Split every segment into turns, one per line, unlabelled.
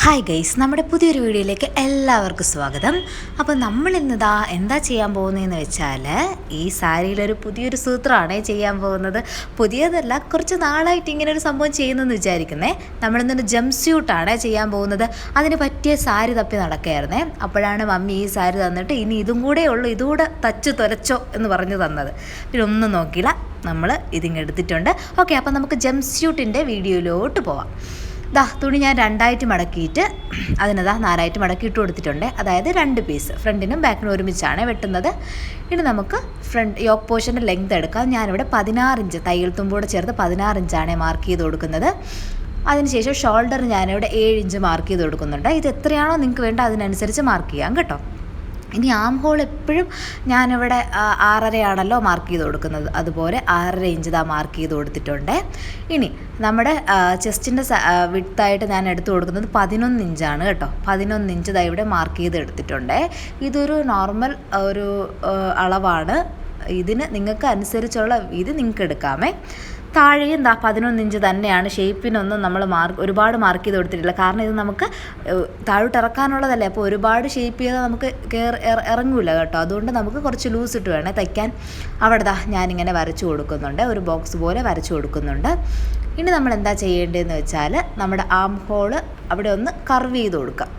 Hi guys, നമ്മുടെ പുതിയൊരു വീഡിയോയിലേക്ക് എല്ലാവർക്കും സ്വാഗതം. അപ്പോൾ നമ്മളിന്നിതാ എന്താ ചെയ്യാൻ പോകുന്നതെന്ന് വെച്ചാൽ ഈ സാരിയിലൊരു പുതിയൊരു സൂത്രമാണ് ചെയ്യാൻ പോകുന്നത്. പുതിയതല്ല, കുറച്ച് നാളായിട്ട് ഇങ്ങനെ ഒരു സംഭവം ചെയ്യുന്നതെന്ന് വിചാരിക്കുന്നേ. നമ്മളിന്നൊരു ജംപ് സ്യൂട്ടാണ് ചെയ്യാൻ പോകുന്നത്. അതിന് പറ്റിയ സാരി തപ്പി നടക്കുകയായിരുന്നേ. അപ്പോഴാണ് മമ്മി ഈ സാരി തന്നിട്ട് ഇനി ഇതും കൂടെ ഉള്ളൂ, ഇതുകൂടെ തച്ചു തുലച്ചോ എന്ന് പറഞ്ഞു തന്നത്. പിന്നെ ഒന്നും നോക്കിയില്ല, നമ്മൾ ഇതിങ്ങെടുത്തിട്ടുണ്ട്. ഓക്കെ, അപ്പോൾ നമുക്ക് ജംപ് സ്യൂട്ടിൻ്റെ വീഡിയോയിലോട്ട് പോവാം. തുണി ഞാൻ രണ്ടായിട്ട് മടക്കിയിട്ട് അതിനതാ 4 മടക്കിയിട്ട് കൊടുത്തിട്ടുണ്ട്. അതായത് 2 പീസ്, ഫ്രണ്ടിനും ബാക്കിനും ഒരുമിച്ചാണ് വെട്ടുന്നത്. ഇനി നമുക്ക് ഫ്രണ്ട് യോക്ക് പോർഷൻ്റെ ലെങ്ത് എടുക്കാം. ഞാനിവിടെ 16 ഇഞ്ച്, തയ്യൽ തുമ്പോടെ ചേർത്ത് 16 ഇഞ്ചാണ് മാർക്ക് ചെയ്ത് കൊടുക്കുന്നത്. അതിനുശേഷം ഷോൾഡർ ഞാനിവിടെ 7 ഇഞ്ച് മാർക്ക് ചെയ്ത് കൊടുക്കുന്നുണ്ട്. ഇത് എത്രയാണോ നിങ്ങൾക്ക് വേണ്ട അതിനനുസരിച്ച് മാർക്ക് ചെയ്യാം കേട്ടോ. ഇനി ആം ഹോൾ എപ്പോഴും ഞാനിവിടെ 6.5 മാർക്ക് ചെയ്ത് കൊടുക്കുന്നത്, അതുപോലെ 6.5 ഇഞ്ച് മാർക്ക് ചെയ്ത് കൊടുത്തിട്ടുണ്ട്. ഇനി നമ്മുടെ ചെസ്റ്റിൻ്റെ വിഡ്ത്തായിട്ട് ഞാൻ എടുത്തു കൊടുക്കുന്നത് 11 ഇഞ്ചാണ് കേട്ടോ. 11 ഇഞ്ച് ഇവിടെ മാർക്ക് ചെയ്ത് എടുത്തിട്ടുണ്ട്. ഇതൊരു നോർമൽ ഒരു അളവാണ്. ഇതിന് നിങ്ങൾക്ക് അനുസരിച്ചുള്ള ഇത് നിങ്ങൾക്ക് എടുക്കാമേ. താഴെയും 11 ഇഞ്ച് തന്നെയാണ്. ഷേപ്പിനൊന്നും നമ്മൾ ഒരുപാട് മാർക്ക് ചെയ്ത് കൊടുത്തിട്ടില്ല, കാരണം ഇത് നമുക്ക് താഴോട്ട് ഇറക്കാനുള്ളതല്ലേ. അപ്പോൾ ഒരുപാട് ഷേപ്പ് ചെയ്താൽ നമുക്ക് ഇറങ്ങില്ല കേട്ടോ. അതുകൊണ്ട് നമുക്ക് കുറച്ച് ലൂസ് ഇട്ട് വേണേ തയ്ക്കാൻ. അവിടെ ഞാനിങ്ങനെ വരച്ചു കൊടുക്കുന്നുണ്ട്, ഒരു ബോക്സ് പോലെ വരച്ചു കൊടുക്കുന്നുണ്ട്. ഇനി നമ്മൾ എന്താ ചെയ്യേണ്ടതെന്ന് വെച്ചാൽ നമ്മുടെ ആം ഹോള് അവിടെ ഒന്ന് കർവ് ചെയ്ത് കൊടുക്കാം.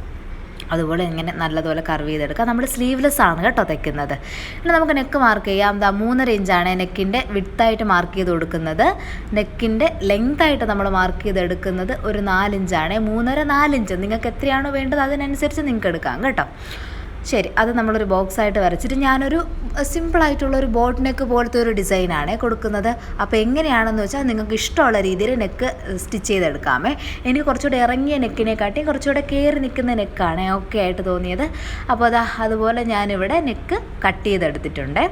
അതുപോലെ ഇങ്ങനെ നല്ലതുപോലെ കർവ് ചെയ്തെടുക്കുക. നമ്മൾ സ്ലീവ്ലെസ് ആണ് കേട്ടോ തയ്ക്കുന്നത്. ഇനി നമുക്ക് നെക്ക് മാർക്ക് ചെയ്യാം. 3.5 ഇഞ്ചാണ് നെക്കിൻ്റെ വിഡ്ത്തായിട്ട് മാർക്ക് ചെയ്ത് കൊടുക്കുന്നത്. നെക്കിൻ്റെ ലെങ്തായിട്ട് നമ്മൾ മാർക്ക് ചെയ്തെടുക്കുന്നത് ഒരു 4 ഇഞ്ചാണ്. 3.5-4 ഇഞ്ച് നിങ്ങൾക്ക് എത്രയാണോ വേണ്ടത് അതിനനുസരിച്ച് നിങ്ങൾക്ക് എടുക്കാം കേട്ടോ. ശരി, അത് നമ്മളൊരു ബോക്സായിട്ട് വരച്ചിട്ട് ഞാനൊരു സിമ്പിളായിട്ടുള്ളൊരു ബോട്ട് നെക്ക് പോലത്തെ ഒരു ഡിസൈനാണ് കൊടുക്കുന്നത്. അപ്പോൾ എങ്ങനെയാണെന്ന് വെച്ചാൽ നിങ്ങൾക്ക് ഇഷ്ടമുള്ള രീതിയിൽ നെക്ക് സ്റ്റിച്ച് ചെയ്തെടുക്കാമേ. എനിക്ക് കുറച്ചുകൂടെ ഇറങ്ങിയ നെക്കിനെക്കാട്ടി കുറച്ചുകൂടെ കയറി നിൽക്കുന്ന നെക്കാണ് ഓക്കെ ആയിട്ട് തോന്നിയത്. അപ്പോൾ അതുപോലെ ഞാനിവിടെ നെക്ക് കട്ട് ചെയ്തെടുത്തിട്ടുണ്ട്.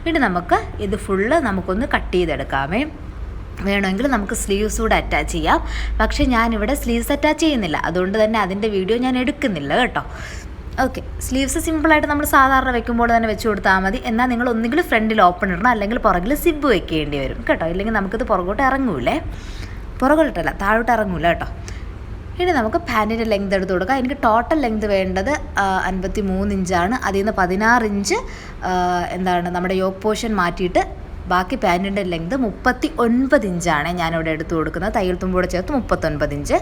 ഇനി നമുക്ക് ഇത് ഫുള്ള് നമുക്കൊന്ന് കട്ട് ചെയ്തെടുക്കാമേ. വേണമെങ്കിൽ നമുക്ക് സ്ലീവ്സ് കൂടെ അറ്റാച്ച് ചെയ്യാം. പക്ഷേ ഞാനിവിടെ സ്ലീവ്സ് അറ്റാച്ച് ചെയ്യുന്നില്ല, അതുകൊണ്ട് തന്നെ അതിൻ്റെ വീഡിയോ ഞാൻ എടുക്കുന്നില്ല കേട്ടോ. ഓക്കെ, സ്ലീവ്സ് സിമ്പിളായിട്ട് നമ്മൾ സാധാരണ വെക്കുമ്പോൾ തന്നെ വെച്ച് കൊടുത്താൽ മതി. എന്നാൽ നിങ്ങൾ ഒന്നുകിൽ ഫ്രണ്ടിൽ ഓപ്പൺ ഇടണം, അല്ലെങ്കിൽ പുറകിൽ സിബ് വെക്കേണ്ടി വരും കേട്ടോ. ഇല്ലെങ്കിൽ നമുക്കിത് പുറകോട്ട് ഇറങ്ങൂലേ, പുറകോട്ടല്ല താഴോട്ട് ഇറങ്ങൂല കേട്ടോ. ഇനി നമുക്ക് പാൻറ്റിൻ്റെ ലെങ്ത് എടുത്ത് കൊടുക്കാം. എനിക്ക് ടോട്ടൽ ലെങ്ത് വേണ്ടത് 53 ഇഞ്ചാണ്. അതിൽ നിന്ന് 16 ഇഞ്ച് നമ്മുടെ യോക്ക് പോർഷൻ മാറ്റിയിട്ട് ബാക്കി പാൻറ്റിൻ്റെ ലെങ്ത് 39 ഇഞ്ചാണ് ഞാനിവിടെ എടുത്തു കൊടുക്കുന്നത്. തയ്യൽ തുമ്പോടെ ചേർത്ത് 39 ഇഞ്ച്.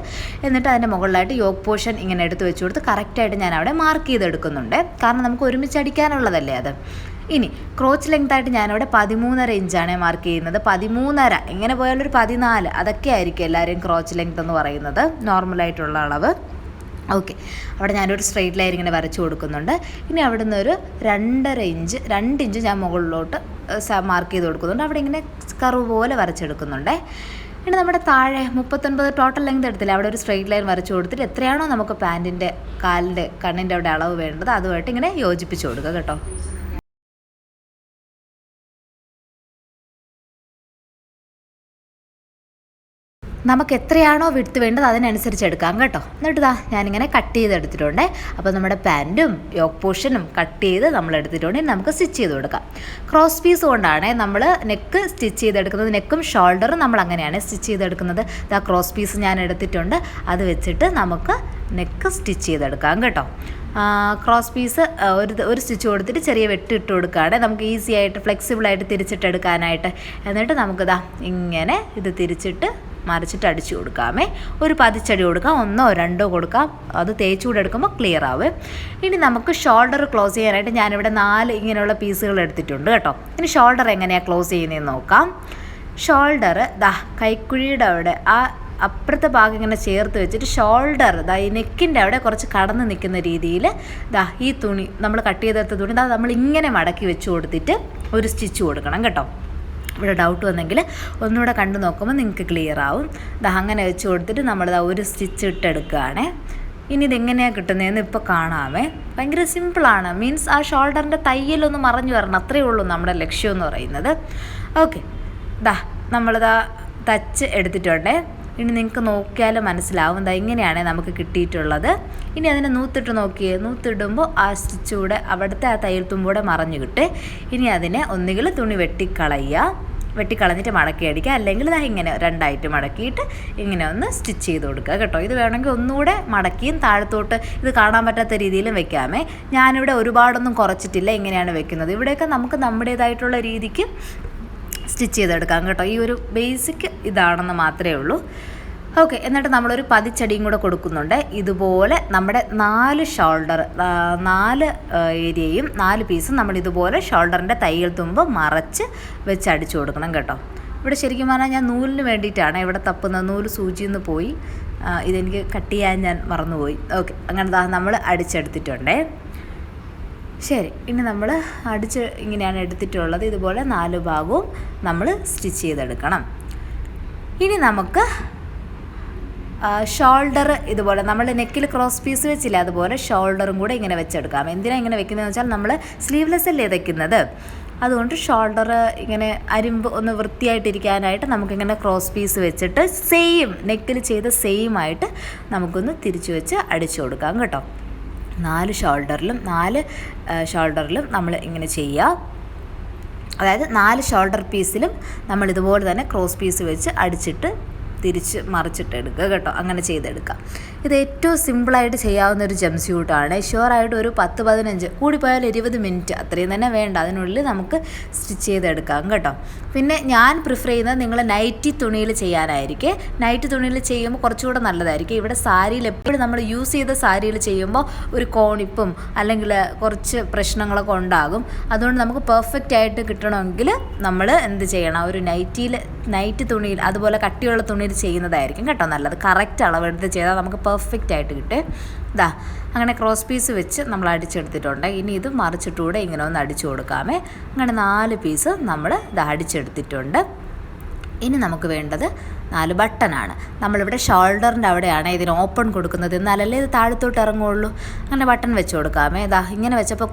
എന്നിട്ട് അതിൻ്റെ മുകളിലായിട്ട് യോക്ക് പോർഷൻ ഇങ്ങനെ എടുത്ത് വെച്ച് കൊടുത്ത് കറക്റ്റായിട്ട് ഞാൻ അവിടെ മാർക്ക് ചെയ്തെടുക്കുന്നുണ്ട്, കാരണം നമുക്ക് ഒരുമിച്ച് അടിക്കാനുള്ളതല്ലേ അത്. ഇനി ക്രോച്ച് ലെങ്തായിട്ട് ഞാനിവിടെ 13.5 ഇഞ്ചാണ് മാർക്ക് ചെയ്യുന്നത്. 13.5 എങ്ങനെ പോയാലൊരു 14 അതൊക്കെ ആയിരിക്കും എല്ലാവരെയും ക്രോച്ച് ലെങ്ത് എന്ന് പറയുന്നത്, നോർമലായിട്ടുള്ള അളവ്. ഓക്കെ, അവിടെ ഞാനൊരു സ്ട്രെയിറ്റ് ലൈൻ ഇങ്ങനെ വരച്ചു കൊടുക്കുന്നുണ്ട്. ഇനി അവിടെ നിന്ന് ഒരു 2 ഇഞ്ച് ഞാൻ മുകളിലോട്ട് മാർക്ക് ചെയ്ത് കൊടുക്കുന്നുണ്ട്. അവിടെ ഇങ്ങനെ കർവ് പോലെ വരച്ചെടുക്കുന്നുണ്ട്. ഇനി നമ്മുടെ താഴെ 39 ടോട്ടൽ ലെങ്ത് എടുത്തില്ല, അവിടെ ഒരു സ്ട്രെയിറ്റ് ലൈൻ വരച്ചു കൊടുത്തിട്ട് എത്രയാണോ നമുക്ക് പാൻറ്റിൻ്റെ കാലിൻ്റെ കണ്ണിൻ്റെ അവിടെ അളവ് വേണ്ടത് അതുമായിട്ട് ഇങ്ങനെ യോജിപ്പിച്ച് കൊടുക്കുക കേട്ടോ. നമുക്ക് എത്രയാണോ വിഡ്ത്ത് വേണ്ടത് അതിനനുസരിച്ച് എടുക്കാം കേട്ടോ. എന്നിട്ട് ഞാനിങ്ങനെ കട്ട് ചെയ്തെടുത്തിട്ടുണ്ട്. അപ്പോൾ നമ്മുടെ പാൻറ്റും യോക്ക് പോർഷനും കട്ട് ചെയ്ത് നമ്മൾ എടുത്തിട്ടുണ്ട്. നമുക്ക് സ്റ്റിച്ച് ചെയ്ത് കൊടുക്കാം. ക്രോസ് പീസ് കൊണ്ടാണ് നമ്മൾ നെക്ക് സ്റ്റിച്ച് ചെയ്തെടുക്കുന്നത്. നെക്കും ഷോൾഡറും നമ്മൾ അങ്ങനെയാണ് സ്റ്റിച്ച് ചെയ്തെടുക്കുന്നത്. ക്രോസ് പീസ് ഞാൻ എടുത്തിട്ടുണ്ട്, അത് വെച്ചിട്ട് നമുക്ക് നെക്ക് സ്റ്റിച്ച് ചെയ്തെടുക്കാം കേട്ടോ. ക്രോസ് പീസ് ഒരു സ്റ്റിച്ച് കൊടുത്തിട്ട് ചെറിയ വെട്ടിട്ട് കൊടുക്കുകയാണ്. നമുക്ക് ഈസി ആയിട്ട് ഫ്ലെക്സിബിളായിട്ട് തിരിച്ചിട്ടെടുക്കാനായിട്ട്. എന്നിട്ട് നമുക്കിതാ ഇങ്ങനെ ഇത് തിരിച്ചിട്ട് മറിച്ചിട്ട് അടിച്ചു കൊടുക്കാമേ. ഒരു പതിച്ചടി കൊടുക്കാം, 1 or 2 കൊടുക്കാം. അത് തേച്ചുകൂടെ എടുക്കുമ്പോൾ ക്ലിയർ ആവും. ഇനി നമുക്ക് ഷോൾഡർ ക്ലോസ് ചെയ്യാനായിട്ട് ഞാനിവിടെ 4 ഇങ്ങനെയുള്ള പീസുകൾ എടുത്തിട്ടുണ്ട് കേട്ടോ. ഇനി ഷോൾഡർ എങ്ങനെയാണ് ക്ലോസ് ചെയ്യുന്നതെന്ന് നോക്കാം. ഷോൾഡർ കൈക്കുഴിയുടെ അവിടെ അപ്പുറത്തെ ഭാഗം ഇങ്ങനെ ചേർത്ത് വെച്ചിട്ട് ഷോൾഡർ ഈ നെക്കിൻ്റെ അവിടെ കുറച്ച് കടന്ന് നിൽക്കുന്ന രീതിയിൽ ഈ തുണി നമ്മൾ കട്ട് ചെയ്തെടുത്ത തുണി നമ്മൾ ഇങ്ങനെ മടക്കി വെച്ച് കൊടുത്തിട്ട് ഒരു സ്റ്റിച്ച് കൊടുക്കണം കേട്ടോ. ഇവിടെ ഡൗട്ട് വന്നെങ്കിൽ ഒന്നുകൂടെ കണ്ടു നോക്കുമ്പോൾ നിങ്ങൾക്ക് ക്ലിയർ ആവും. അങ്ങനെ വെച്ച് കൊടുത്തിട്ട് നമ്മൾ ഒരു സ്റ്റിച്ച് ഇട്ടെടുക്കുകയാണേ. ഇനി ഇതെങ്ങനെയാണ് കിട്ടുന്നതെന്ന് ഇപ്പോൾ കാണാമേ. ഭയങ്കര സിമ്പിളാണ്. മീൻസ് ആ ഷോൾഡറിൻ്റെ തയ്യലൊന്ന് മറഞ്ഞു വരണം, അത്രയേ ഉള്ളൂ നമ്മുടെ ലക്ഷ്യം എന്ന് പറയുന്നത്. ഓക്കെ, നമ്മളിതാ തച്ച് എടുത്തിട്ടുണ്ടേ. ഇനി നിങ്ങൾക്ക് നോക്കിയാലും മനസ്സിലാവും ഇങ്ങനെയാണ് നമുക്ക് കിട്ടിയിട്ടുള്ളത്. ഇനി അതിനെ നൂത്തിട്ട് നോക്കിയേ. നൂത്തിടുമ്പോൾ ആ സ്റ്റിച്ചൂടെ അവിടുത്തെ ആ തയ്യൽ തുമ്പൂടെ മറഞ്ഞു കിട്ടും. ഇനി അതിനെ ഒന്നുകിൽ തുണി വെട്ടിക്കളയുക, വെട്ടിക്കളഞ്ഞിട്ട് മടക്കി അടിക്കുക, അല്ലെങ്കിൽ ഇതാ ഇങ്ങനെ രണ്ടായിട്ട് മടക്കിയിട്ട് ഇങ്ങനെ ഒന്ന് സ്റ്റിച്ച് ചെയ്ത് കൊടുക്കുക കേട്ടോ. ഇത് വേണമെങ്കിൽ ഒന്നുകൂടെ മടക്കിയും താഴത്തോട്ട് ഇത് കാണാൻ പറ്റാത്ത രീതിയിലും വെക്കാമേ. ഞാനിവിടെ ഒരുപാടൊന്നും കുറച്ചിട്ടില്ല, ഇങ്ങനെയാണ് വെക്കുന്നത്. ഇവിടെയൊക്കെ നമുക്ക് നമ്മുടേതായിട്ടുള്ള രീതിക്ക് സ്റ്റിച്ച് ചെയ്തെടുക്കാം കേട്ടോ. ഈ ഒരു ബേസിക് ഇതാണെന്ന് മാത്രമേ ഉള്ളൂ. ഓക്കെ, എന്നിട്ട് നമ്മളൊരു പതിച്ചടിയും കൂടെ കൊടുക്കുന്നുണ്ട്. ഇതുപോലെ നമ്മുടെ 4 ഷോൾഡർ 4 ഏരിയയും 4 പീസും നമ്മളിതുപോലെ ഷോൾഡറിൻ്റെ തയ്യൽ തുമ്പ് മറച്ച് വെച്ച് അടിച്ചു കൊടുക്കണം കേട്ടോ. ഇവിടെ ശരിക്കും പറഞ്ഞാൽ ഞാൻ നൂലിന് വേണ്ടിയിട്ടാണ് ഇവിടെ തപ്പുന്നത്. നൂല് സൂചിയിൽ നിന്ന് പോയി, ഇതെനിക്ക് കട്ട് ചെയ്യാൻ ഞാൻ മറന്നുപോയി. ഓക്കെ, അങ്ങനെ നമ്മൾ അടിച്ചെടുത്തിട്ടുണ്ടേ. ശരി, ഇനി നമ്മൾ ഇങ്ങനെയാണ് എടുത്തിട്ടുള്ളത്. ഇതുപോലെ 4 ഭാഗവും നമ്മൾ സ്റ്റിച്ച് ചെയ്തെടുക്കണം. ഇനി നമുക്ക് ഷോൾഡർ ഇതുപോലെ നമ്മൾ നെക്കിൽ ക്രോസ് പീസ് വെച്ചില്ല, അതുപോലെ ഷോൾഡറും കൂടെ ഇങ്ങനെ വെച്ചെടുക്കാം. എന്തിനാണ് ഇങ്ങനെ വെക്കുന്നതെന്ന് വെച്ചാൽ നമ്മൾ സ്ലീവ്ലെസ് അല്ലേ തയ്ക്കുന്നത്, അതുകൊണ്ട് ഷോൾഡർ ഇങ്ങനെ അരിമ്പ് ഒന്ന് വൃത്തിയായിട്ടിരിക്കാനായിട്ട് നമുക്കിങ്ങനെ ക്രോസ് പീസ് വെച്ചിട്ട് സെയിം നെക്കിൽ ചെയ്ത സെയിം ആയിട്ട് നമുക്കൊന്ന് തിരിച്ചു വെച്ച് അടിച്ചു കൊടുക്കാം കേട്ടോ. 4 ഷോൾഡറിലും നമ്മൾ ഇങ്ങനെ ചെയ്യുക. അതായത് 4 ഷോൾഡർ പീസിലും നമ്മൾ ഇതുപോലെ തന്നെ ക്രോസ് പീസ് വെച്ച് അടിച്ചിട്ട് തിരിച്ച് മറിച്ചിട്ട് എടുക്കുക കേട്ടോ. അങ്ങനെ ചെയ്തെടുക്കാം. ഇത് ഏറ്റവും സിമ്പിളായിട്ട് ചെയ്യാവുന്ന ഒരു ജംപ് സ്യൂട്ടാണ്. ഷുവറായിട്ട് ഒരു 10-15 കൂടിപ്പോയാൽ 20 മിനിറ്റ് അത്രയും തന്നെ വേണ്ട, അതിനുള്ളിൽ നമുക്ക് സ്റ്റിച്ച് ചെയ്തെടുക്കാം കേട്ടോ. പിന്നെ ഞാൻ പ്രിഫർ ചെയ്യുന്നത് നിങ്ങൾ നൈറ്റി തുണിയിൽ ചെയ്യാനായിരിക്കും. നൈറ്റി തുണിയിൽ ചെയ്യുമ്പോൾ കുറച്ചുകൂടെ നല്ലതായിരിക്കും. ഇവിടെ സാരിയിൽ എപ്പോഴും നമ്മൾ യൂസ് ചെയ്ത സാരിയിൽ ചെയ്യുമ്പോൾ ഒരു കോണിപ്പും അല്ലെങ്കിൽ കുറച്ച് പ്രശ്നങ്ങളൊക്കെ ഉണ്ടാകും. അതുകൊണ്ട് നമുക്ക് പെർഫെക്റ്റ് ആയിട്ട് കിട്ടണമെങ്കിൽ നമ്മൾ എന്ത് ചെയ്യണം, ഒരു നൈറ്റി തുണിയിൽ അതുപോലെ കട്ടിയുള്ള തുണിയിൽ ചെയ്യുന്നതായിരിക്കും കേട്ടോ നല്ലത്. കറക്റ്റ് അളവെടുത്ത് ചെയ്താൽ നമുക്ക് പെർഫെക്റ്റ് ആയിട്ട് കിട്ടും. അങ്ങനെ ക്രോസ് പീസ് വെച്ച് നമ്മൾ അടിച്ചെടുത്തിട്ടുണ്ട്. ഇനി ഇത് മറിച്ചിട്ടൂടെ ഇങ്ങനെ ഒന്ന് അടിച്ചു കൊടുക്കാമേ. അങ്ങനെ 4 പീസ് നമ്മൾ അടിച്ചെടുത്തിട്ടുണ്ട്. ഇനി നമുക്ക് വേണ്ടത് 4 ബട്ടനാണ്. നമ്മളിവിടെ ഷോൾഡറിൻ്റെ അവിടെയാണ് ഇതിന് ഓപ്പൺ കൊടുക്കുന്നത്, എന്നാലല്ലേ ഇത് താഴത്തോട്ട് ഇറങ്ങുള്ളൂ. അങ്ങനെ ബട്ടൺ വെച്ച് കൊടുക്കാമേ. ഇങ്ങനെ വെച്ചപ്പോൾ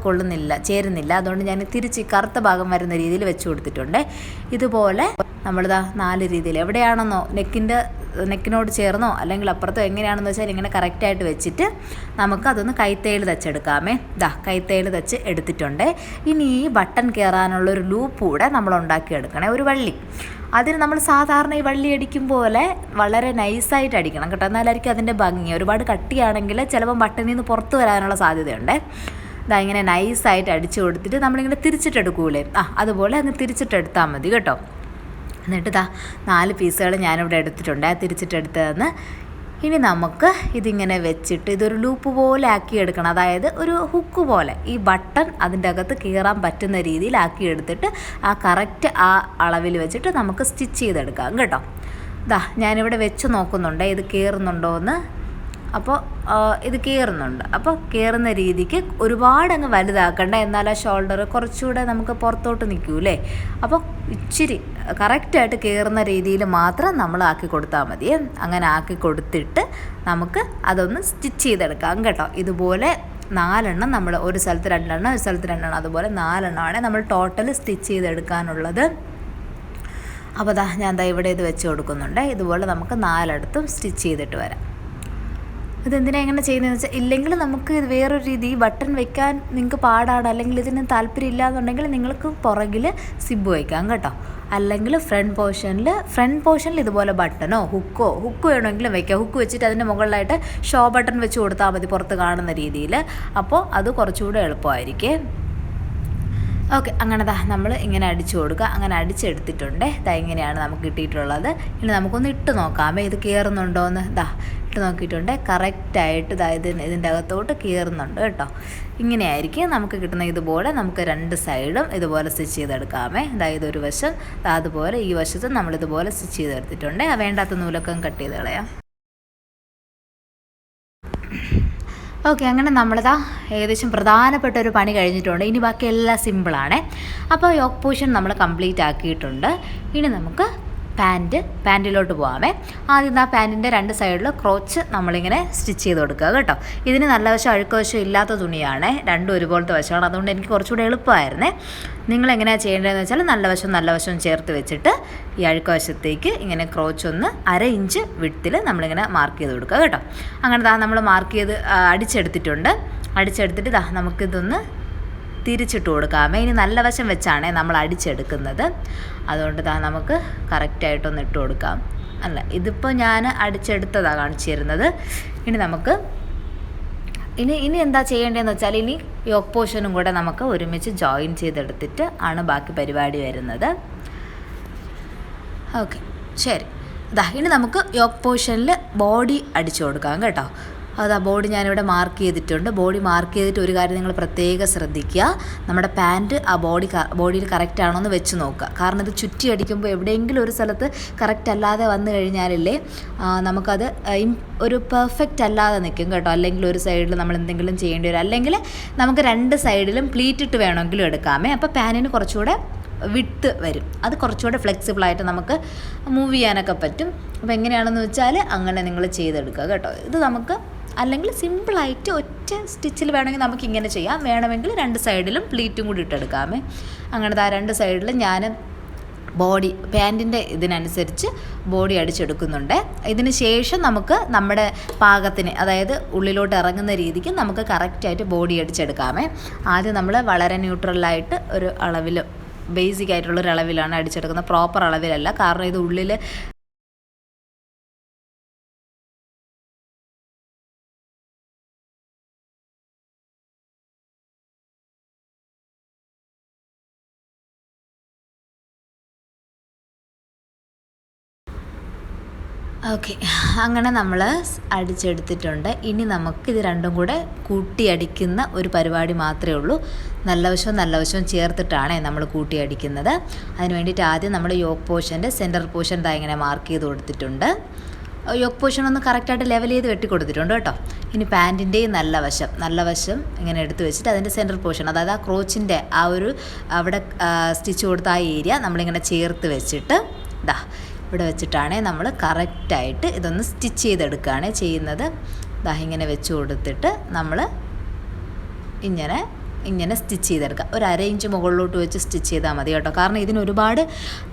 ചേരുന്നില്ല. അതുകൊണ്ട് ഞാൻ തിരിച്ച് കറുത്ത ഭാഗം വരുന്ന രീതിയിൽ വെച്ച് കൊടുത്തിട്ടുണ്ട്. ഇതുപോലെ നമ്മളിതാ 4 രീതിയിൽ എവിടെയാണെന്നോ നെക്കിനോട് ചേർന്നോ അല്ലെങ്കിൽ അപ്പുറത്തോ എങ്ങനെയാണെന്ന് വെച്ചാൽ ഇങ്ങനെ കറക്റ്റായിട്ട് വെച്ചിട്ട് നമുക്കതൊന്ന് കൈത്തയ്യൽ തച്ചെടുക്കാമേ. കൈത്തയ്യൽ തച്ച് എടുത്തിട്ടുണ്ട്. ഇനി ഈ ബട്ടൺ കയറാനുള്ളൊരു ലൂപ്പ് കൂടെ നമ്മൾ ഉണ്ടാക്കിയെടുക്കണേ, ഒരു വള്ളി. അതിന് നമ്മൾ സാധാരണ ഈ വള്ളി അടിക്കും പോലെ വളരെ നൈസായിട്ട് അടിക്കണം കേട്ടോ, എന്നാലായിരിക്കും അതിൻ്റെ ഭംഗി. ഒരുപാട് കട്ടിയാണെങ്കിൽ ചിലപ്പം ബട്ടണിൽ നിന്ന് പുറത്ത് വരാനുള്ള സാധ്യതയുണ്ട്. ഇങ്ങനെ നൈസായിട്ട് അടിച്ചു കൊടുത്തിട്ട് നമ്മളിങ്ങനെ തിരിച്ചിട്ടെടുക്കൂലേ, അതുപോലെ അങ്ങ് തിരിച്ചിട്ടെടുത്താൽ മതി കേട്ടോ. എന്നിട്ട് 4 പീസുകൾ ഞാനിവിടെ എടുത്തിട്ടുണ്ട്, തിരിച്ചിട്ടെടുത്തതെന്ന്. ഇനി നമുക്ക് ഇതിങ്ങനെ വെച്ചിട്ട് ഇതൊരു ലൂപ്പ് പോലെ ആക്കിയെടുക്കണം. അതായത് ഒരു ഹുക്ക് പോലെ ഈ ബട്ടൺ അതിൻ്റെ അകത്ത് കയറാൻ പറ്റുന്ന രീതിയിൽ ആക്കിയെടുത്തിട്ട് കറക്റ്റ് അളവിൽ വെച്ചിട്ട് നമുക്ക് സ്റ്റിച്ച് ചെയ്തെടുക്കാം കേട്ടോ. ഞാനിവിടെ വെച്ച് നോക്കുന്നുണ്ട് ഇത് കയറുന്നുണ്ടോ എന്ന്. അപ്പോൾ ഇത് കയറുന്നുണ്ട്. അപ്പോൾ കയറുന്ന രീതിക്ക് ഒരുപാട് അങ്ങ് വലുതാക്കണ്ട, എന്നാൽ ആ ഷോൾഡർ കുറച്ചുകൂടെ നമുക്ക് പുറത്തോട്ട് നിൽക്കൂലേ. അപ്പോൾ ഇച്ചിരി കറക്റ്റായിട്ട് കയറുന്ന രീതിയിൽ മാത്രം നമ്മൾ ആക്കി കൊടുത്താൽ മതി. അങ്ങനെ ആക്കി കൊടുത്തിട്ട് നമുക്ക് അതൊന്ന് സ്റ്റിച്ച് ചെയ്തെടുക്കാം കേട്ടോ. ഇതുപോലെ 4 എണ്ണം നമ്മൾ ഒരു സ്ഥലത്ത് 2 എണ്ണം ഒരു സ്ഥലത്ത് 2 എണ്ണം അതുപോലെ 4 എണ്ണമാണ് നമ്മൾ ടോട്ടൽ സ്റ്റിച്ച് ചെയ്തെടുക്കാനുള്ളത്. അപ്പോൾ ഞാൻ ഇവിടെ ഇത് വെച്ച് കൊടുക്കുന്നുണ്ട്. ഇതുപോലെ നമുക്ക് 4 സ്റ്റിച്ച് ചെയ്തിട്ട് വരാം. ഇതെന്തിനാണ് എങ്ങനെ ചെയ്യുന്നതെന്ന് വെച്ചാൽ, ഇല്ലെങ്കിൽ നമുക്ക് ഇത് വേറൊരു രീതി ബട്ടൺ വെക്കാൻ നിങ്ങൾക്ക് പാടാണ്, അല്ലെങ്കിൽ ഇതിന് താല്പര്യം ഇല്ലാന്നുണ്ടെങ്കിൽ നിങ്ങൾക്ക് പുറകിൽ സിബ് വയ്ക്കാം കേട്ടോ. അല്ലെങ്കിൽ ഫ്രണ്ട് പോർഷനിൽ ഇതുപോലെ ബട്ടണോ ഹുക്ക് വേണമെങ്കിലും വയ്ക്കാം. ഹുക്ക് വെച്ചിട്ട് അതിൻ്റെ മുകളിലായിട്ട് ഷോ ബട്ടൺ വെച്ച് കൊടുത്താൽ മതി പുറത്ത് കാണുന്ന രീതിയിൽ. അപ്പോൾ അത് കുറച്ചുകൂടെ എളുപ്പമായിരിക്കും. ഓക്കെ, അങ്ങനെ നമ്മൾ ഇങ്ങനെ അടിച്ചു കൊടുക്കുക. അങ്ങനെ അടിച്ചെടുത്തിട്ടുണ്ട്. ഇങ്ങനെയാണ് നമുക്ക് കിട്ടിയിട്ടുള്ളത്. ഇനി നമുക്കൊന്ന് ഇട്ട് നോക്കാമേ ഇത് കയറുന്നുണ്ടോ എന്ന്. ഇട്ട് നോക്കിയിട്ടുണ്ട്, കറക്റ്റായിട്ട് ഇതിൻ്റെ അകത്തോട്ട് കയറുന്നുണ്ട് കേട്ടോ. ഇങ്ങനെയായിരിക്കും നമുക്ക് കിട്ടുന്ന. ഇതുപോലെ നമുക്ക് 2 സൈഡും ഇതുപോലെ സ്റ്റിച്ച് ചെയ്തെടുക്കാമേ. ഇതൊരു വശം, അതുപോലെ ഈ വശത്തും നമ്മളിതുപോലെ സ്റ്റിച്ച് ചെയ്തെടുത്തിട്ടുണ്ട്. വേണ്ടാത്ത നൂലൊക്കെ കട്ട് ചെയ്ത് കളയാം. ഓക്കെ, അങ്ങനെ നമ്മളിതാ ഏകദേശം പ്രധാനപ്പെട്ട ഒരു പണി കഴിഞ്ഞിട്ടുണ്ട്. ഇനി ബാക്കി എല്ലാം സിമ്പിളാണ്. അപ്പോൾ യോക്ക് പോർഷൻ നമ്മൾ കംപ്ലീറ്റ് ആക്കിയിട്ടുണ്ട്. ഇനി നമുക്ക് പാൻറ്റിലോട്ട് പോകാമേ. ആദ്യം പാൻറ്റിൻ്റെ 2 സൈഡിൽ ക്രോച്ച് നമ്മളിങ്ങനെ സ്റ്റിച്ച് ചെയ്ത് കൊടുക്കുക കേട്ടോ. ഇതിന് നല്ല വശം അഴുക്ക വശം ഇല്ലാത്ത തുണിയാണ്, രണ്ടും ഒരുപോലത്തെ വശമാണ്. അതുകൊണ്ട് എനിക്ക് കുറച്ചുകൂടെ എളുപ്പമായിരുന്നേ. നിങ്ങളെങ്ങനെയാണ് ചെയ്യേണ്ടതെന്ന് വെച്ചാൽ നല്ല വശം ചേർത്ത് വെച്ചിട്ട് ഈ അഴുക്ക വശത്തേക്ക് ഇങ്ങനെ ക്രോച്ച് ഒന്ന് 1/2 ഇഞ്ച് വിഡ്ത്തിൽ നമ്മളിങ്ങനെ മാർക്ക് ചെയ്ത് കൊടുക്കുക കേട്ടോ. അങ്ങനെ നമ്മൾ മാർക്ക് ചെയ്ത് അടിച്ചെടുത്തിട്ട് നമുക്കിതൊന്ന് തിരിച്ചിട്ട് കൊടുക്കാമേ. ഇനി നല്ല വശം വെച്ചാണ് നമ്മൾ അടിച്ചെടുക്കുന്നത്, അതുകൊണ്ട് നമുക്ക് കറക്റ്റായിട്ടൊന്ന് ഇട്ട് കൊടുക്കാം. അല്ല, ഇതിപ്പോൾ ഞാൻ അടിച്ചെടുത്തതാണ് കാണിച്ചു തരുന്നത്. ഇനി നമുക്ക് ഇനി എന്താ ചെയ്യേണ്ടതെന്ന് വെച്ചാൽ ഇനി യോക്ക് പോർഷനും കൂടെ നമുക്ക് ഒരുമിച്ച് ജോയിൻ ചെയ്തെടുത്തിട്ട് ആണ് ബാക്കി പരിപാടി വരുന്നത്. ഓക്കെ, ശരി. ഇനി നമുക്ക് യോക്ക് പോർഷനിൽ ബോഡി അടിച്ചു കൊടുക്കാം കേട്ടോ. ബോഡി ഞാനിവിടെ മാർക്ക് ചെയ്തിട്ടുണ്ട്. ബോഡി മാർക്ക് ചെയ്തിട്ട് ഒരു കാര്യം നിങ്ങൾ പ്രത്യേകം ശ്രദ്ധിക്കുക, നമ്മുടെ പാൻറ്റ് ആ ബോഡിയിൽ കറക്റ്റ് ആണോ എന്ന് വെച്ച് നോക്കുക. കാരണം ഇത് ചുറ്റി അടിക്കുമ്പോൾ എവിടെയെങ്കിലും ഒരു സ്ഥലത്ത് കറക്റ്റ് അല്ലാതെ വന്നു കഴിഞ്ഞാലല്ലേ നമുക്കത് ഒരു പെർഫെക്റ്റ് അല്ലാതെ നിൽക്കും കേട്ടോ. അല്ലെങ്കിൽ ഒരു സൈഡിൽ നമ്മൾ എന്തെങ്കിലും ചെയ്യേണ്ടി വരും, അല്ലെങ്കിൽ നമുക്ക് രണ്ട് സൈഡിലും പ്ലീറ്റ് ഇട്ട് വേണമെങ്കിലും എടുക്കാമേ. അപ്പോൾ പാനിന് കുറച്ചുകൂടെ വിട്ട് വരും, അത് കുറച്ചുകൂടെ ഫ്ലെക്സിബിളായിട്ട് നമുക്ക് മൂവ് ചെയ്യാനൊക്കെ പറ്റും. അപ്പോൾ എങ്ങനെയാണെന്ന് വെച്ചാൽ അങ്ങനെ നിങ്ങൾ ചെയ്തെടുക്കുക കേട്ടോ. ഇത് നമുക്ക് അല്ലെങ്കിൽ സിമ്പിളായിട്ട് ഒറ്റ സ്റ്റിച്ചിൽ വേണമെങ്കിൽ നമുക്ക് ഇങ്ങനെ ചെയ്യാം, വേണമെങ്കിൽ രണ്ട് സൈഡിലും പ്ലീറ്റും കൂടി ഇട്ടെടുക്കാമേ. അങ്ങനത്തെ ആ രണ്ട് സൈഡിലും ഞാൻ ബോഡി പാൻറ്റിൻ്റെ ഇതിനനുസരിച്ച് ബോഡി അടിച്ചെടുക്കുന്നുണ്ട്. ഇതിന് ശേഷം നമുക്ക് നമ്മുടെ പാകത്തിന്, അതായത് ഉള്ളിലോട്ട് ഇറങ്ങുന്ന രീതിക്ക് നമുക്ക് കറക്റ്റായിട്ട് ബോഡി അടിച്ചെടുക്കാമേ. ആദ്യം നമ്മൾ വളരെ ന്യൂട്രലായിട്ട് ഒരു അളവിൽ, ബേസിക് ആയിട്ടുള്ളൊരു അളവിലാണ് അടിച്ചെടുക്കുന്നത്, പ്രോപ്പർ അളവിലല്ല. കാരണം ഇത് ഉള്ളിൽ ഓക്കെ, അങ്ങനെ നമ്മൾ അടിച്ചെടുത്തിട്ടുണ്ട്. ഇനി നമുക്ക് ഇത് രണ്ടും കൂടെ കൂട്ടി അടിക്കുന്ന ഒരു പരിപാടി മാത്രമേ ഉള്ളൂ. നല്ല വശവും ചേർത്തിട്ടാണ് നമ്മൾ കൂട്ടി അടിക്കുന്നത്. അതിന് വേണ്ടിയിട്ട് ആദ്യം നമ്മൾ യോക്ക് പോർഷൻ്റെ സെൻറ്റർ പോർഷൻ ഇങ്ങനെ മാർക്ക് ചെയ്ത് കൊടുത്തിട്ടുണ്ട്. യോക്ക് പോർഷൻ ഒന്ന് കറക്റ്റായിട്ട് ലെവൽ ചെയ്ത് വെട്ടി കൊടുത്തിട്ടുണ്ട് കേട്ടോ. ഇനി പാൻറ്റിൻ്റെയും നല്ല വശം ഇങ്ങനെ എടുത്ത് വെച്ചിട്ട് അതിൻ്റെ സെൻറ്റർ പോർഷൻ, അതായത് ആ ക്രോച്ചിൻ്റെ ആ ഒരു അവിടെ സ്റ്റിച്ച് കൊടുത്ത ആ ഏരിയ നമ്മളിങ്ങനെ ചേർത്ത് വെച്ചിട്ട് ഇവിടെ വെച്ചിട്ടാണ് നമ്മൾ കറക്റ്റായിട്ട് ഇതൊന്ന് സ്റ്റിച്ച് ചെയ്തെടുക്കുകയാണ് ചെയ്യുന്നത്. ഇങ്ങനെ വെച്ച് കൊടുത്തിട്ട് നമ്മൾ ഇങ്ങനെ സ്റ്റിച്ച് ചെയ്തെടുക്കുക. ഒരു 1/2 ഇഞ്ച് മുകളിലോട്ട് വെച്ച് സ്റ്റിച്ച് ചെയ്താൽ മതി കേട്ടോ. കാരണം ഇതിന് ഒരുപാട്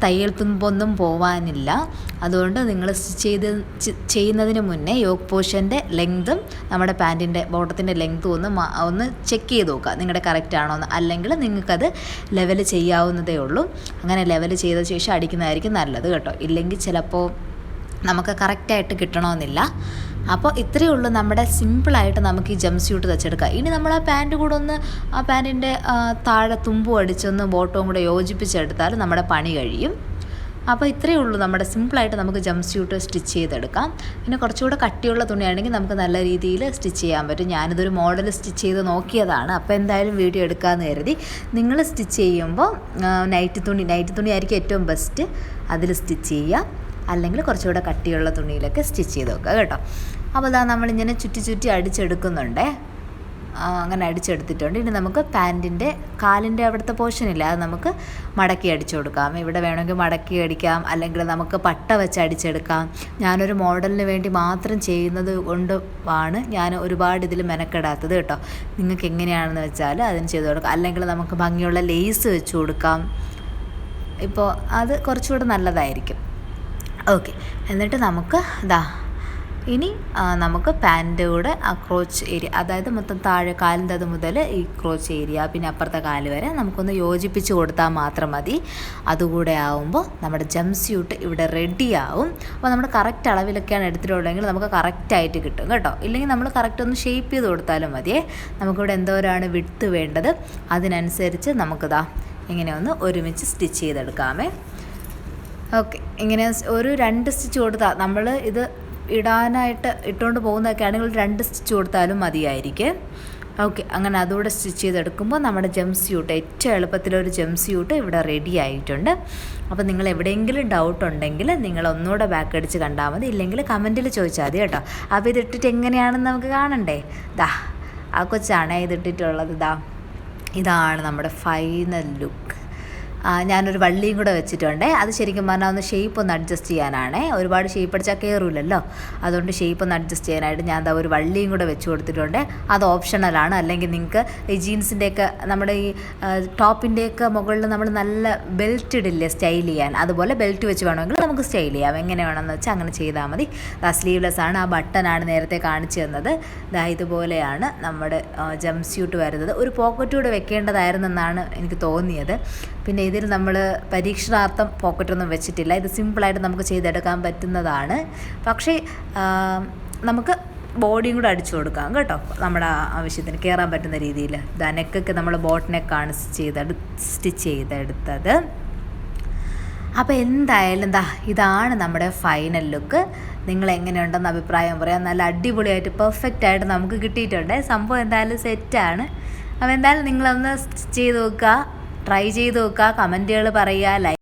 തയ്യൽ തുമ്പൊന്നും പോവാനില്ല. അതുകൊണ്ട് നിങ്ങൾ സ്റ്റിച്ച് ചെയ്യുന്നതിന് മുന്നേ യോക്ക് പോർഷൻ്റെ ലെങ്തും നമ്മുടെ പാൻറ്റിൻ്റെ ബോട്ടത്തിൻ്റെ ലെങ്തും ഒന്ന് ചെക്ക് ചെയ്ത് നോക്കുക, നിങ്ങളുടെ കറക്റ്റ് ആണോ എന്ന്. അല്ലെങ്കിൽ നിങ്ങൾക്കത് ലെവൽ ചെയ്യാവുന്നതേ ഉള്ളൂ. അങ്ങനെ ലെവൽ ചെയ്ത ശേഷം അടിക്കുന്നതായിരിക്കും നല്ലത് കേട്ടോ. ഇല്ലെങ്കിൽ ചിലപ്പോൾ നമുക്ക് കറക്റ്റായിട്ട് കിട്ടണമെന്നില്ല. അപ്പോൾ ഇത്രയേ ഉള്ളൂ നമ്മുടെ സിമ്പിളായിട്ട് നമുക്ക് ഈ ജംപ് സ്യൂട്ട് തയ്ച്ചെടുക്കാം. ഇനി നമ്മൾ ആ പാൻറ്റ് കൂടെ ഒന്ന് ആ പാൻറ്റിൻ്റെ താഴെ തുമ്പും അടിച്ചൊന്ന് ബോട്ടവും കൂടെ യോജിപ്പിച്ചെടുത്താൽ നമ്മുടെ പണി കഴിയും. അപ്പോൾ ഇത്രയേ ഉള്ളൂ നമ്മുടെ സിമ്പിളായിട്ട് നമുക്ക് ജംപ് സ്യൂട്ട് സ്റ്റിച്ച് ചെയ്തെടുക്കാം. പിന്നെ കുറച്ചുകൂടെ കട്ടിയുള്ള തുണിയാണെങ്കിൽ നമുക്ക് നല്ല രീതിയിൽ സ്റ്റിച്ച് ചെയ്യാൻ പറ്റും. ഞാനിതൊരു മോഡൽ സ്റ്റിച്ച് ചെയ്ത് നോക്കിയതാണ്. അപ്പോൾ എന്തായാലും വീഡിയോ എടുക്കാമെന്ന് കരുതി. നിങ്ങൾ സ്റ്റിച്ച് ചെയ്യുമ്പോൾ നൈറ്റ് തുണി ആയിരിക്കും ഏറ്റവും ബെസ്റ്റ്, അതിൽ സ്റ്റിച്ച് ചെയ്യുക. അല്ലെങ്കിൽ കുറച്ചുകൂടെ കട്ടിയുള്ള തുണിയിലൊക്കെ സ്റ്റിച്ച് ചെയ്ത് വെക്കുക കേട്ടോ. അപ്പോൾ നമ്മളിങ്ങനെ ചുറ്റി അടിച്ചെടുക്കുന്നുണ്ട്. അങ്ങനെ അടിച്ചെടുത്തിട്ടുണ്ട്. ഇനി നമുക്ക് പാൻറ്റിൻ്റെ കാലിൻ്റെ അവിടുത്തെ പോർഷനില്ല, അത് നമുക്ക് മടക്കി അടിച്ചു കൊടുക്കാം. ഇവിടെ വേണമെങ്കിൽ മടക്കി അടിക്കാം, അല്ലെങ്കിൽ നമുക്ക് പട്ട വെച്ച് അടിച്ചെടുക്കാം. ഞാനൊരു മോഡലിന് വേണ്ടി മാത്രം ചെയ്യുന്നത് കൊണ്ടാണ് ഞാൻ ഒരുപാട് ഇതിൽ മെനക്കെടാത്തത് കേട്ടോ. നിങ്ങൾക്ക് എങ്ങനെയാണെന്ന് വെച്ചാൽ അതിന് ചെയ്ത് കൊടുക്കാം. അല്ലെങ്കിൽ നമുക്ക് ഭംഗിയുള്ള ലേസ് വെച്ച് കൊടുക്കാം. ഇപ്പോൾ അത് കുറച്ചുകൂടെ നല്ലതായിരിക്കും. ഓക്കെ, എന്നിട്ട് നമുക്ക് ഇനി നമുക്ക് പാൻറ്റ് കൂടെ ആ ക്രോച്ച് ഏരിയ, അതായത് മൊത്തം താഴെ കാലിൻ്റെ അത് മുതൽ ഈ ക്രോച്ച് ഏരിയ പിന്നെ അപ്പുറത്തെ കാല് വരെ നമുക്കൊന്ന് യോജിപ്പിച്ച് കൊടുത്താൽ മാത്രം മതി. അതുകൂടെ ആവുമ്പോൾ നമ്മുടെ ജംപ് സ്യൂട്ട് ഇവിടെ റെഡിയാവും. അപ്പോൾ നമ്മൾ കറക്റ്റ് അളവിലൊക്കെയാണ് എടുത്തിട്ടുള്ളതെങ്കിൽ നമുക്ക് കറക്റ്റായിട്ട് കിട്ടും കേട്ടോ. ഇല്ലെങ്കിൽ നമ്മൾ കറക്റ്റ് ഒന്ന് ഷേപ്പ് ചെയ്ത് കൊടുത്താലും മതിയേ. നമുക്കിവിടെ എന്തോരാണ് വിഡ്ത്ത് വേണ്ടത് അതിനനുസരിച്ച് നമുക്കിതാ ഇങ്ങനെ ഒന്ന് ഒരുമിച്ച് സ്റ്റിച്ച് ചെയ്തെടുക്കാമേ. ഓക്കെ, ഇങ്ങനെ ഒരു 2 സ്റ്റിച്ച് കൊടുത്താൽ, നമ്മൾ ഇത് ഇട്ടുകൊണ്ട് പോകുന്നതൊക്കെ ആണെങ്കിൽ 2 സ്റ്റിച്ച് കൊടുത്താലും മതിയായിരിക്കും. ഓക്കെ, അങ്ങനെ അതുകൂടെ സ്റ്റിച്ച് ചെയ്തെടുക്കുമ്പോൾ നമ്മുടെ ജംപ് സ്യൂട്ട്, ഏറ്റവും എളുപ്പത്തിലൊരു ജംപ് സ്യൂട്ട് ഇവിടെ റെഡി ആയിട്ടുണ്ട്. അപ്പോൾ നിങ്ങൾ എവിടെയെങ്കിലും ഡൗട്ട് ഉണ്ടെങ്കിൽ നിങ്ങൾ ഒന്നുകൂടെ ബാക്ക് അടിച്ച് കണ്ടാൽ മതി, ഇല്ലെങ്കിൽ കമൻറ്റിൽ ചോദിച്ചാൽ മതി കേട്ടോ. അപ്പോൾ ഇതിട്ടിട്ട് എങ്ങനെയാണെന്ന് നമുക്ക് കാണണ്ടേ. ആ കൊച്ചാണ് ഇതിട്ടിട്ടുള്ളത്. ഇതാണ് നമ്മുടെ ഫൈനൽ ലുക്ക്. ഞാനൊരു വള്ളിയും കൂടെ വെച്ചിട്ടുണ്ട്. അത് ശരിക്കും പറഞ്ഞാൽ ഒന്ന് ഷേപ്പ് ഒന്ന് അഡ്ജസ്റ്റ് ചെയ്യാനാണ്. ഒരുപാട് ഷേപ്പ് അടിച്ചാൽ കയറില്ലല്ലോ, അതുകൊണ്ട് ഷേപ്പ് ഒന്ന് അഡ്ജസ്റ്റ് ചെയ്യാനായിട്ട് ഞാൻ ഒരു വള്ളിയും കൂടെ വെച്ച് കൊടുത്തിട്ടുണ്ട്. അത് ഓപ്ഷണലാണ്. അല്ലെങ്കിൽ നിങ്ങൾക്ക് ഈ ജീൻസിൻ്റെയൊക്കെ നമ്മുടെ ഈ ടോപ്പിൻ്റെയൊക്കെ മുകളിൽ നമ്മൾ നല്ല ബെൽറ്റ് ഇടില്ലേ സ്റ്റൈൽ ചെയ്യാൻ, അതുപോലെ ബെൽറ്റ് വെച്ച് വേണമെങ്കിൽ നമുക്ക് സ്റ്റൈൽ ചെയ്യാം. എങ്ങനെ വേണമെന്ന് വെച്ചാൽ അങ്ങനെ ചെയ്താൽ മതി. സ്ലീവ്ലെസ് ആണ്. ആ ബട്ടനാണ് നേരത്തെ കാണിച്ചു തന്നത്. ഇതുപോലെയാണ് നമ്മുടെ ജംപ് സ്യൂട്ട് വരുന്നത്. ഒരു പോക്കറ്റ് കൂടെ വെക്കേണ്ടതായിരുന്നെന്നാണ് എനിക്ക് തോന്നിയത്. പിന്നെ ഇതിൽ നമ്മൾ പരീക്ഷണാർത്ഥം പോക്കറ്റൊന്നും വെച്ചിട്ടില്ല. ഇത് സിമ്പിളായിട്ട് നമുക്ക് ചെയ്തെടുക്കാൻ പറ്റുന്നതാണ്. പക്ഷേ നമുക്ക് ബോഡിയും കൂടെ അടിച്ചു കൊടുക്കാം കേട്ടോ, നമ്മുടെ ആവശ്യത്തിന് കയറാൻ പറ്റുന്ന രീതിയിൽ. നെക്കൊക്കെ നമ്മൾ ബോട്ട് നെക്കാണ് സ്റ്റിച്ച് ചെയ്തെടുത്തത്. അപ്പോൾ എന്തായാലും ഇതാണ് നമ്മുടെ ഫൈനൽ ലുക്ക്. നിങ്ങൾ എങ്ങനെയുണ്ടെന്ന് അഭിപ്രായം പറയാം. നല്ല അടിപൊളിയായിട്ട് പെർഫെക്റ്റായിട്ട് നമുക്ക് കിട്ടിയിട്ടുണ്ട്. സംഭവം എന്തായാലും സെറ്റാണ്. അപ്പോൾ എന്തായാലും നിങ്ങളൊന്ന് ചെയ്ത് നോക്കുക, ട്രൈ ചെയ്ത് നോക്കുക, കമൻറ്റുകൾ പറയുക,